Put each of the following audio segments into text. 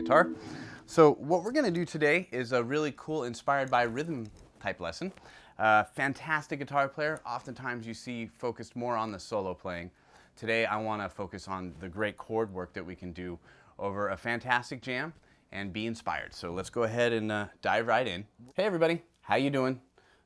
guitar. So what we're gonna do today is a really cool inspired by rhythm type lesson. Fantastic guitar player, oftentimes you see focused more on the solo playing. Today I wanna focus on the great chord work that we can do over a fantastic jam and be inspired. So let's go ahead and dive right in. Hey everybody, how you doing?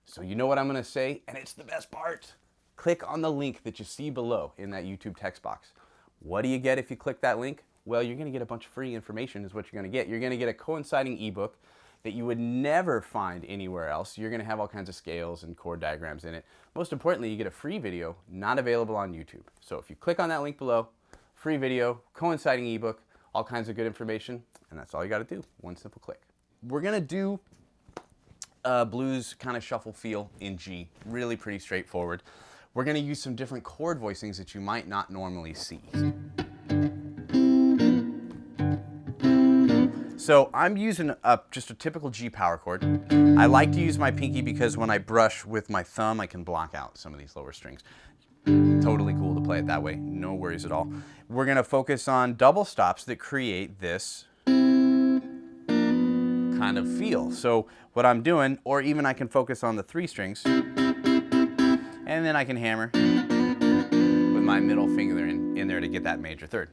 So you know what I'm gonna say, and it's the best part. Click on the link that you see below in that YouTube text box. What do you get if you click that link? Well, you're gonna get a bunch of free information is what you're gonna get. You're gonna get a coinciding ebook that you would never find anywhere else. You're gonna have all kinds of scales and chord diagrams in it. Most importantly, you get a free video not available on YouTube. So if you click on that link below, free video, coinciding ebook, all kinds of good information, and that's all you gotta do, one simple click. We're gonna do a blues kind of shuffle feel in G, really pretty straightforward. We're gonna use some different chord voicings that you might not normally see. So I'm using just a typical G power chord. I like to use my pinky because when I brush with my thumb, I can block out some of these lower strings. Totally cool to play it that way, no worries at all. We're gonna focus on double stops that create this kind of feel. So what I'm doing, or even I can focus on the 3 strings, and then I can hammer with my middle finger in there to get that major third.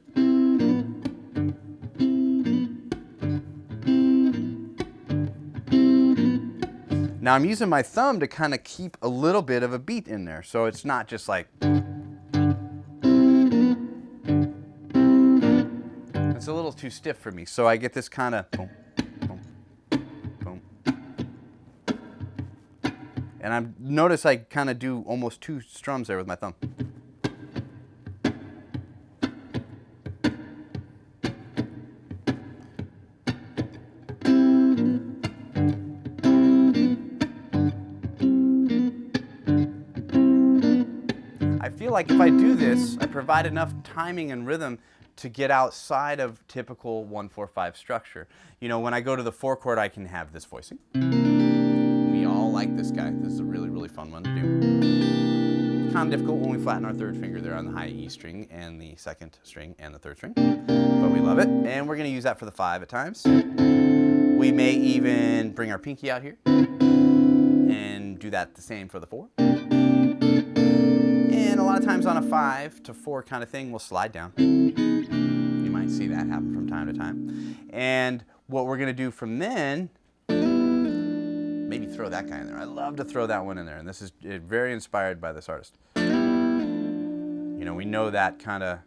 Now I'm using my thumb to kind of keep a little bit of a beat in there, so it's not just like, it's a little too stiff for me, so I get this kind of boom, boom, boom. And notice I kind of do almost 2 strums there with my thumb. I feel like if I do this, I provide enough timing and rhythm to get outside of typical 1-4-5 structure. You know, when I go to the 4 chord, I can have this voicing. We all like this guy. This is a really, really fun one to do. Kind of difficult when we flatten our 3rd finger there on the high E string and the 2nd string and the 3rd string, but we love it. And we're gonna use that for the 5 at times. We may even bring our pinky out here and do that the same for the 4. And a lot of times on a 5 to 4 kind of thing, we'll slide down. You might see that happen from time to time. And what we're gonna do from then, maybe throw that guy in there. I love to throw that one in there, and this is very inspired by this artist. You know, we know that kind of,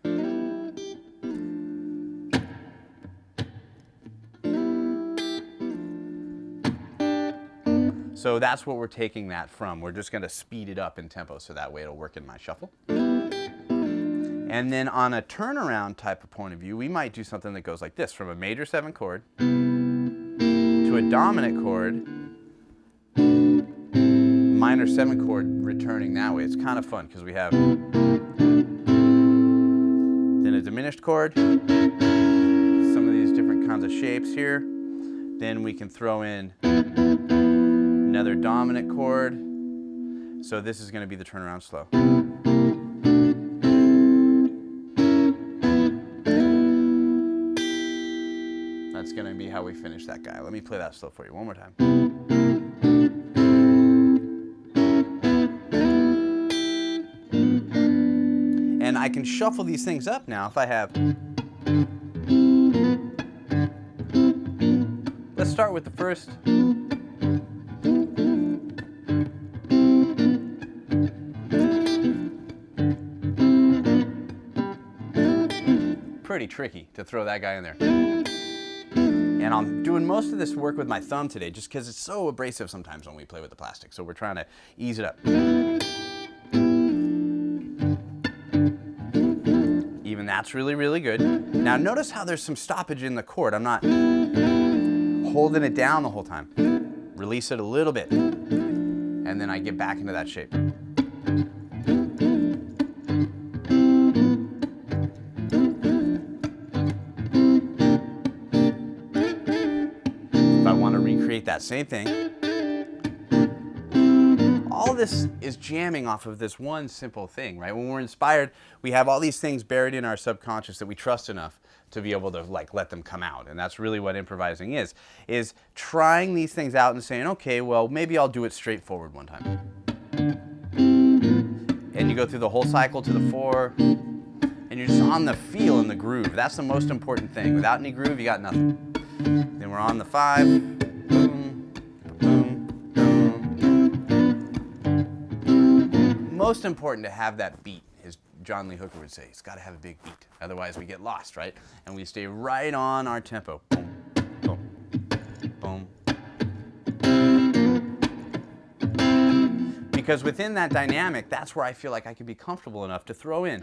so that's what we're taking that from. We're just gonna speed it up in tempo so that way it'll work in my shuffle. And then on a turnaround type of point of view, we might do something that goes like this, from a major 7 chord to a dominant chord, minor 7 chord returning that way. It's kind of fun because we have then a diminished chord, some of these different kinds of shapes here. Then we can throw in another dominant chord. So this is going to be the turnaround slow. That's going to be how we finish that guy. Let me play that slow for you one more time. And I can shuffle these things up now if I have. Let's start with the first. Pretty tricky to throw that guy in there. And I'm doing most of this work with my thumb today just because it's so abrasive sometimes when we play with the plastic. So we're trying to ease it up. Even that's really, really good. Now notice how there's some stoppage in the chord. I'm not holding it down the whole time. Release it a little bit. And then I get back into that shape. If I want to recreate that same thing, all this is jamming off of this one simple thing, right? When we're inspired, we have all these things buried in our subconscious that we trust enough to be able to like let them come out. And that's really what improvising is trying these things out and saying, okay, well, maybe I'll do it straightforward one time. And you go through the whole cycle to the 4, and you're just on the feel and the groove. That's the most important thing. Without any groove, you got nothing. Then we're on the 5. Boom, boom, boom. Most important to have that beat, as John Lee Hooker would say. It's got to have a big beat. Otherwise, we get lost, right? And we stay right on our tempo. Boom, boom, boom. Because within that dynamic, that's where I feel like I can be comfortable enough to throw in.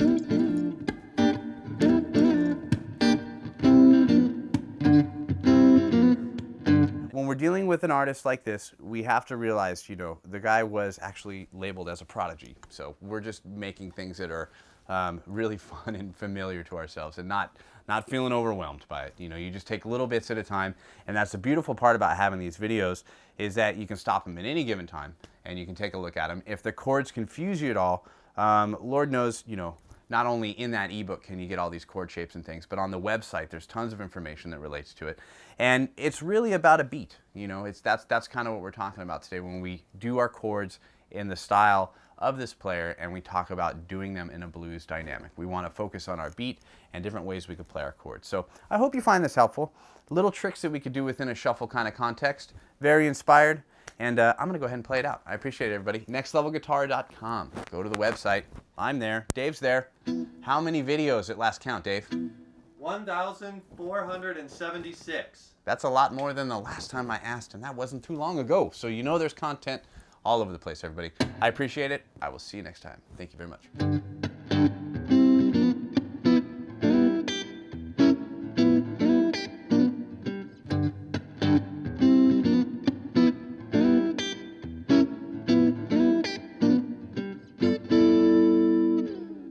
When we're dealing with an artist like this, we have to realize, you know, the guy was actually labeled as a prodigy. So we're just making things that are really fun and familiar to ourselves and not feeling overwhelmed by it. You know, you just take little bits at a time, and that's the beautiful part about having these videos is that you can stop them at any given time and you can take a look at them. If the chords confuse you at all, Lord knows, you know, not only in that ebook can you get all these chord shapes and things, but on the website there's tons of information that relates to it. And it's really about a beat. You know, that's kind of what we're talking about today when we do our chords in the style of this player and we talk about doing them in a blues dynamic. We want to focus on our beat and different ways we could play our chords. So I hope you find this helpful. Little tricks that we could do within a shuffle kind of context. Very inspired. And I'm going to go ahead and play it out. I appreciate it, everybody. NextLevelGuitar.com. Go to the website. I'm there. Dave's there. How many videos at last count, Dave? 1,476. That's a lot more than the last time I asked, and that wasn't too long ago. So you know there's content all over the place, everybody. I appreciate it. I will see you next time. Thank you very much.